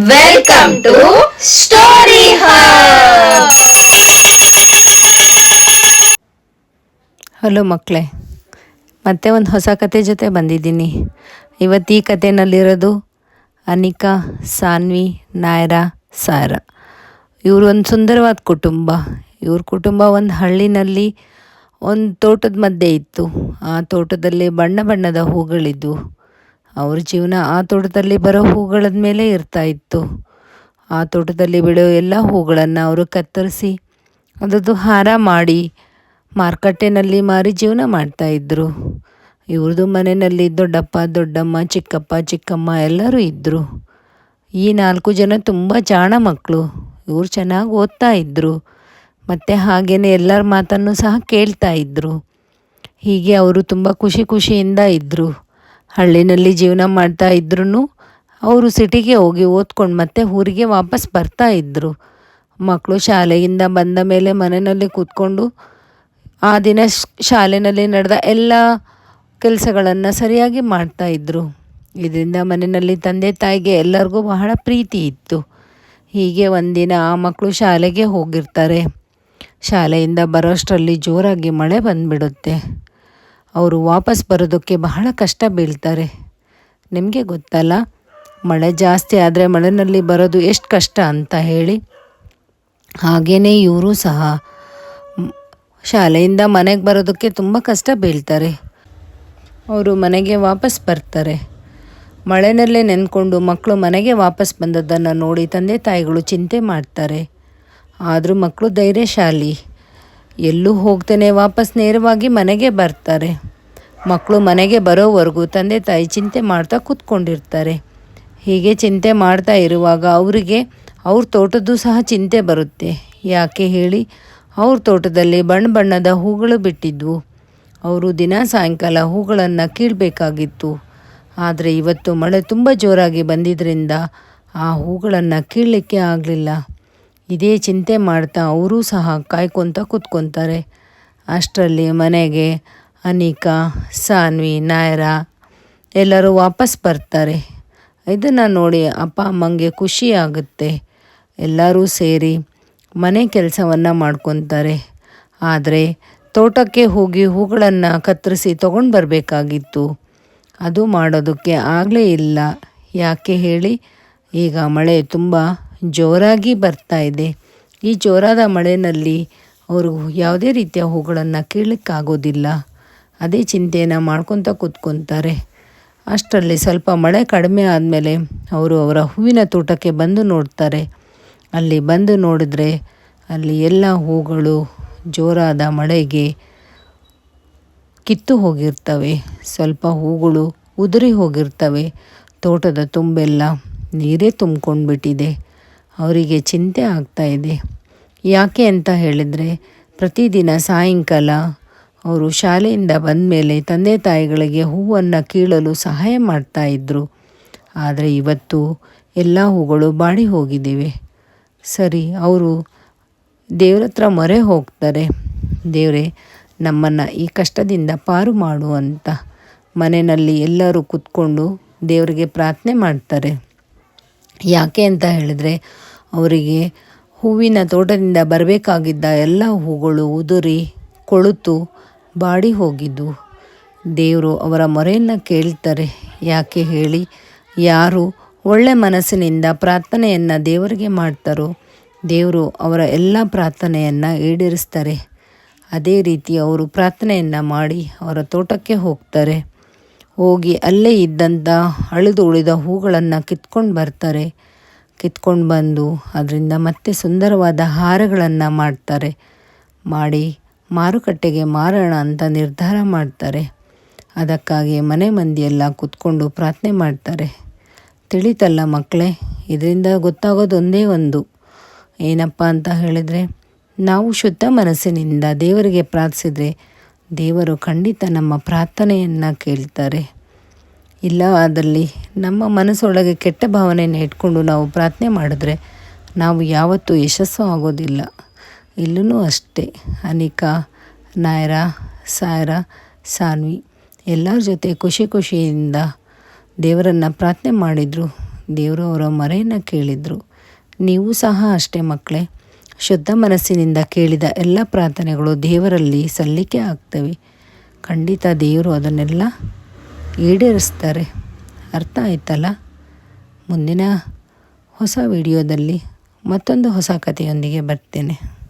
Welcome to Story Hub. Hello ಮಕ್ಕಳೇ, ಮತ್ತೆ ಒಂದು ಹೊಸ ಕತೆ ಜೊತೆ ಬಂದಿದ್ದೀನಿ. ಇವತ್ತು ಈ ಕತೆನಲ್ಲಿರೋದು ಅನಿಕಾ, ಸಾನ್ವಿ, ನಾಯರಾ, ಸಾರಾ. ಇವರು ಒಂದು ಸುಂದರವಾದ ಕುಟುಂಬ. ಇವ್ರ ಕುಟುಂಬ ಒಂದು ಹಳ್ಳಿನಲ್ಲಿ ಒಂದು ತೋಟದ ಮಧ್ಯೆ ಇತ್ತು. ಆ ತೋಟದಲ್ಲಿ ಬಣ್ಣ ಬಣ್ಣದ ಹೂಗಳಿದ್ವು. ಅವ್ರ ಜೀವನ ಆ ತೋಟದಲ್ಲಿ ಬರೋ ಹೂಗಳ ಮೇಲೆ ಇರ್ತಾ ಇತ್ತು. ಆ ತೋಟದಲ್ಲಿ ಬೆಳೆಯೋ ಎಲ್ಲ ಹೂಗಳನ್ನು ಅವರು ಕತ್ತರಿಸಿ ಅದರದ್ದು ಹಾರ ಮಾಡಿ ಮಾರುಕಟ್ಟೆನಲ್ಲಿ ಮಾರಿ ಜೀವನ ಮಾಡ್ತಾಯಿದ್ರು. ಇವ್ರದ್ದು ಮನೆಯಲ್ಲಿ ದೊಡ್ಡಪ್ಪ, ದೊಡ್ಡಮ್ಮ, ಚಿಕ್ಕಪ್ಪ, ಚಿಕ್ಕಮ್ಮ ಎಲ್ಲರೂ ಇದ್ದರು. ಈ 4 ಜನ ತುಂಬ ಜಾಣ ಮಕ್ಕಳು. ಇವರು ಚೆನ್ನಾಗಿ ಓದ್ತಾ ಇದ್ದರು ಮತ್ತು ಹಾಗೆಯೇ ಎಲ್ಲರ ಮಾತನ್ನು ಸಹ ಕೇಳ್ತಾ ಇದ್ದರು. ಹೀಗೆ ಅವರು ತುಂಬ ಖುಷಿಯಿಂದ ಇದ್ದರು. ಹಳ್ಳಿನಲ್ಲಿ ಜೀವನ ಮಾಡ್ತಾ ಇದ್ರೂ ಅವರು ಸಿಟಿಗೆ ಹೋಗಿ ಓದ್ಕೊಂಡು ಮತ್ತೆ ಊರಿಗೆ ವಾಪಸ್ ಬರ್ತಾ ಇದ್ದರು. ಮಕ್ಕಳು ಶಾಲೆಯಿಂದ ಬಂದ ಮೇಲೆ ಮನೆಯಲ್ಲಿ ಕೂತ್ಕೊಂಡು ಆ ದಿನ ಶಾಲೆಯಲ್ಲಿ ನಡೆದ ಎಲ್ಲ ಕೆಲಸಗಳನ್ನು ಸರಿಯಾಗಿ ಮಾಡ್ತಾಯಿದ್ರು. ಇದರಿಂದ ಮನೆಯಲ್ಲಿ ತಂದೆ ತಾಯಿಗೆ ಎಲ್ಲರಿಗೂ ಬಹಳ ಪ್ರೀತಿ ಇತ್ತು. ಹೀಗೆ ಒಂದಿನ ಆ ಮಕ್ಕಳು ಶಾಲೆಗೆ ಹೋಗಿರ್ತಾರೆ. ಶಾಲೆಯಿಂದ ಬರೋಷ್ಟರಲ್ಲಿ ಜೋರಾಗಿ ಮಳೆ ಬಂದುಬಿಡುತ್ತೆ. ಅವರು ವಾಪಸ್ ಬರೋದಕ್ಕೆ ಬಹಳ ಕಷ್ಟ ಬೀಳ್ತಾರೆ. ನಿಮಗೆ ಗೊತ್ತಲ್ಲ, ಮಳೆ ಜಾಸ್ತಿ ಆದರೆ ಮಳೆಯಲ್ಲಿ ಬರೋದು ಎಷ್ಟು ಕಷ್ಟ ಅಂತ ಹೇಳಿ. ಹಾಗೆಯೇ ಇವರು ಸಹ ಶಾಲೆಯಿಂದ ಮನೆಗೆ ಬರೋದಕ್ಕೆ ತುಂಬ ಕಷ್ಟ ಬೀಳ್ತಾರೆ. ಅವರು ಮನೆಗೆ ವಾಪಸ್ ಬರ್ತಾರೆ. ಮಳೆಯಲ್ಲೇ ನೆನ್ಕೊಂಡು ಮಕ್ಕಳು ಮನೆಗೆ ವಾಪಸ್ ಬಂದದ್ದನ್ನು ನೋಡಿ ತಂದೆ ತಾಯಿಗಳು ಚಿಂತೆ ಮಾಡ್ತಾರೆ. ಆದರೂ ಮಕ್ಕಳು ಧೈರ್ಯಶಾಲಿ. ಎಲ್ಲೂ ಹೋಗ್ತಾನೆ ವಾಪಸ್ ನೇರವಾಗಿ ಮನೆಗೆ ಬರ್ತಾರೆ. ಮಕ್ಕಳು ಮನೆಗೆ ಬರೋವರೆಗೂ ತಂದೆ ತಾಯಿ ಚಿಂತೆ ಮಾಡ್ತಾ ಕೂತ್ಕೊಂಡಿರ್ತಾರೆ. ಹೀಗೆ ಚಿಂತೆ ಮಾಡ್ತಾ ಇರುವಾಗ ಅವರಿಗೆ ಅವ್ರ ತೋಟದ್ದು ಸಹ ಚಿಂತೆ ಬರುತ್ತೆ. ಯಾಕೆ ಹೇಳಿ, ಅವ್ರ ತೋಟದಲ್ಲಿ ಬಣ್ಣ ಬಣ್ಣದ ಹೂಗಳು ಬಿಟ್ಟಿದ್ವು. ಅವರು ದಿನ ಸಾಯಂಕಾಲ ಹೂಗಳನ್ನು ಕೀಳಬೇಕಾಗಿತ್ತು. ಆದರೆ ಇವತ್ತು ಮಳೆ ತುಂಬ ಜೋರಾಗಿ ಬಂದಿದ್ದರಿಂದ ಆ ಹೂಗಳನ್ನು ಕೀಳಲಿಕ್ಕೆ ಆಗಲಿಲ್ಲ. ಇದೇ ಚಿಂತೆ ಮಾಡ್ತಾ ಅವರೂ ಸಹ ಕಾಯ್ಕೊತ ಕೂತ್ಕೊತಾರೆ. ಅಷ್ಟರಲ್ಲಿ ಮನೆಗೆ ಅನಿಕಾ, ಸಾನ್ವಿ, ನಾಯರಾ ಎಲ್ಲರೂ ವಾಪಸ್ ಬರ್ತಾರೆ. ಇದನ್ನು ನೋಡಿ ಅಪ್ಪ ಅಮ್ಮಂಗೆ ಖುಷಿ ಆಗುತ್ತೆ. ಎಲ್ಲರೂ ಸೇರಿ ಮನೆ ಕೆಲಸವನ್ನು ಮಾಡ್ಕೊತಾರೆ. ಆದರೆ ತೋಟಕ್ಕೆ ಹೋಗಿ ಹೂಗಳನ್ನು ಕತ್ತರಿಸಿ ತೊಗೊಂಡು ಬರಬೇಕಾಗಿತ್ತು. ಅದು ಮಾಡೋದಕ್ಕೆ ಆಗಲೇ ಇಲ್ಲ. ಯಾಕೆ ಹೇಳಿ, ಈಗ ಮಳೆ ತುಂಬ ಜೋರಾಗಿ ಬರ್ತಾ ಇದೆ. ಈ ಜೋರಾದ ಮಳೆಯಲ್ಲಿ ಅವರು ಯಾವುದೇ ರೀತಿಯ ಹೂಗಳನ್ನು ಕೀಳಲಿಕ್ಕಾಗೋದಿಲ್ಲ. ಅದೇ ಚಿಂತೆಯನ್ನು ಮಾಡ್ಕೊತ ಕೂತ್ಕೊತಾರೆ. ಅಷ್ಟರಲ್ಲಿ ಸ್ವಲ್ಪ ಮಳೆ ಕಡಿಮೆ ಆದಮೇಲೆ ಅವರು ಅವರ ಹೂವಿನ ತೋಟಕ್ಕೆ ಬಂದು ನೋಡ್ತಾರೆ. ಅಲ್ಲಿ ಬಂದು ನೋಡಿದ್ರೆ ಅಲ್ಲಿ ಎಲ್ಲ ಹೂಗಳು ಜೋರಾದ ಮಳೆಗೆ ಕಿತ್ತು ಹೋಗಿರ್ತವೆ. ಸ್ವಲ್ಪ ಹೂಗಳು ಉದುರಿ ಹೋಗಿರ್ತವೆ. ತೋಟದ ತುಂಬೆಲ್ಲ ನೀರೇ ತುಂಬ್ಕೊಂಡ್ಬಿಟ್ಟಿದೆ. ಅವರಿಗೆ ಚಿಂತೆ ಆಗ್ತಾಯಿದೆ. ಯಾಕೆ ಅಂತ ಹೇಳಿದರೆ, ಪ್ರತಿದಿನ ಸಾಯಂಕಾಲ ಅವರು ಶಾಲೆಯಿಂದ ಬಂದ ಮೇಲೆ ತಂದೆ ತಾಯಿಗಳಿಗೆ ಹೂವನ್ನು ಕೀಳಲು ಸಹಾಯ ಮಾಡ್ತಾಯಿದ್ರು. ಆದರೆ ಇವತ್ತು ಎಲ್ಲ ಹೂಗಳು ಬಾಡಿ ಹೋಗಿದ್ದೇವೆ. ಸರಿ, ಅವರು ದೇವ್ರ ಹತ್ರ ಮೊರೆ ಹೋಗ್ತಾರೆ. ದೇವರೇ, ನಮ್ಮನ್ನು ಈ ಕಷ್ಟದಿಂದ ಪಾರು ಮಾಡು ಅಂತ ಮನೆಯಲ್ಲಿ ಎಲ್ಲರೂ ಕೂತ್ಕೊಂಡು ದೇವರಿಗೆ ಪ್ರಾರ್ಥನೆ ಮಾಡ್ತಾರೆ. ಯಾಕೆ ಅಂತ ಹೇಳಿದರೆ, ಅವರಿಗೆ ಹೂವಿನ ತೋಟದಿಂದ ಬರಬೇಕಾಗಿದ್ದ ಎಲ್ಲ ಹೂಗಳು ಉದುರಿ ಕೊಳೆತು ಬಾಡಿ ಹೋಗಿದ್ದು. ದೇವರು ಅವರ ಮೊರೆಯನ್ನು ಕೇಳ್ತಾರೆ. ಯಾಕೆ ಹೇಳಿ, ಯಾರು ಒಳ್ಳೆ ಮನಸ್ಸಿನಿಂದ ಪ್ರಾರ್ಥನೆಯನ್ನು ದೇವರಿಗೆ ಮಾಡ್ತಾರೋ ದೇವರು ಅವರ ಎಲ್ಲ ಪ್ರಾರ್ಥನೆಯನ್ನು ಈಡೇರಿಸ್ತಾರೆ. ಅದೇ ರೀತಿ ಅವರು ಪ್ರಾರ್ಥನೆಯನ್ನು ಮಾಡಿ ಅವರ ತೋಟಕ್ಕೆ ಹೋಗ್ತಾರೆ. ಹೋಗಿ ಅಲ್ಲೇ ಇದ್ದಂಥ ಅಳಿದು ಉಳಿದ ಹೂಗಳನ್ನು ಕಿತ್ಕೊಂಡು ಬರ್ತಾರೆ. ಕಿತ್ಕೊಂಡು ಬಂದು ಅದರಿಂದ ಮತ್ತೆ ಸುಂದರವಾದ ಹಾರಗಳನ್ನು ಮಾಡ್ತಾರೆ. ಮಾಡಿ ಮಾರುಕಟ್ಟೆಗೆ ಮಾರೋಣ ಅಂತ ನಿರ್ಧಾರ ಮಾಡ್ತಾರೆ. ಅದಕ್ಕಾಗಿ ಮನೆ ಮಂದಿಯೆಲ್ಲ ಕೂತ್ಕೊಂಡು ಪ್ರಾರ್ಥನೆ ಮಾಡ್ತಾರೆ. ತಿಳಿತಲ್ಲ ಮಕ್ಕಳೇ, ಇದರಿಂದ ಗೊತ್ತಾಗೋದು ಒಂದೇ ಒಂದು, ಏನಪ್ಪ ಅಂತ ಹೇಳಿದರೆ, ನಾವು ಶುದ್ಧ ಮನಸ್ಸಿನಿಂದ ದೇವರಿಗೆ ಪ್ರಾರ್ಥಿಸಿದರೆ ದೇವರು ಖಂಡಿತ ನಮ್ಮ ಪ್ರಾರ್ಥನೆಯನ್ನು ಕೇಳ್ತಾರೆ. ಇಲ್ಲ ಆದಲ್ಲಿ ನಮ್ಮ ಮನಸ್ಸೊಳಗೆ ಕೆಟ್ಟ ಭಾವನೆಯನ್ನು ಇಟ್ಕೊಂಡು ನಾವು ಪ್ರಾರ್ಥನೆ ಮಾಡಿದ್ರೆ ನಾವು ಯಾವತ್ತೂ ಯಶಸ್ಸು ಆಗೋದಿಲ್ಲ. ಇಲ್ಲೂ ಅಷ್ಟೇ. ಅನಿಕಾ, ನಾಯರಾ, ಸಾರಾ, ಸಾನ್ವಿ ಎಲ್ಲರ ಜೊತೆ ಖುಷಿಯಿಂದ ದೇವರನ್ನು ಪ್ರಾರ್ಥನೆ ಮಾಡಿದರು. ದೇವರು ಅವರ ಮೊರೆಯನ್ನು ಕೇಳಿದರು. ನೀವು ಸಹ ಅಷ್ಟೇ ಮಕ್ಕಳೇ, ಶುದ್ಧ ಮನಸ್ಸಿನಿಂದ ಕೇಳಿದ ಎಲ್ಲ ಪ್ರಾರ್ಥನೆಗಳು ದೇವರಲ್ಲಿ ಸಲ್ಲಿಕೆ ಆಗ್ತವೆ. ಖಂಡಿತ ದೇವರು ಅದನ್ನೆಲ್ಲ ಈಡೇರಿಸ್ತಾರೆ. ಅರ್ಥ ಆಯ್ತಲ್ಲ? ಮುಂದಿನ ಹೊಸ ವಿಡಿಯೋದಲ್ಲಿ ಮತ್ತೊಂದು ಹೊಸ ಕಥೆಯೊಂದಿಗೆ ಬರ್ತೇನೆ.